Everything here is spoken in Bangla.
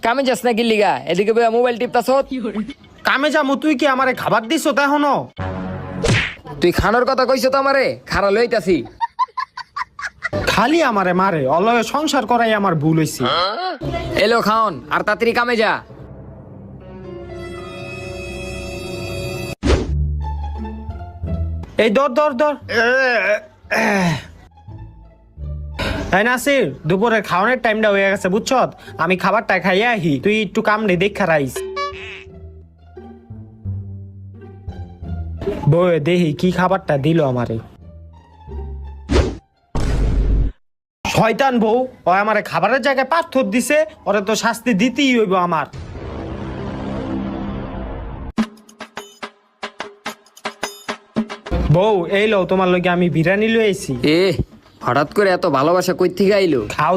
কামে যাস না গিল্লিগা এদিকে বইয়া মোবাইল টিপতাছ। কামে যামু, তুই কি আমারে খাবার দিছ তা এখনো? তুই খানোর কথা কইছ তো আমারে, খারা লইতাছি। খালি আমারে মারে, অলয় সংসার করাই আমার ভুল হইছে। এলো খাওন আর তাড়াতাড়ি কামে যা। এই ধর ধর ধর। এই নাসির, দুপুরের খাওয়ানোর টাইমটা হয়ে গেছে বুঝছ, আমি খাবারটা খাইয়া আহি, তুই একটু কামড়ে দেখা রাইস। বউ দেখি কি খাবারটা দিল আমারে। শয়তান বউ, ও আমারে খাবারের জায়গায় পাথর দিছে, ওরে তো শাস্তি দিতেই হইব আমার। বউ এই লো, তোমার লগে আমি বিরিয়ানি লই আইছি। এ হঠাৎ করে এত ভালোবাসা কই থেকে আইলো? খাও।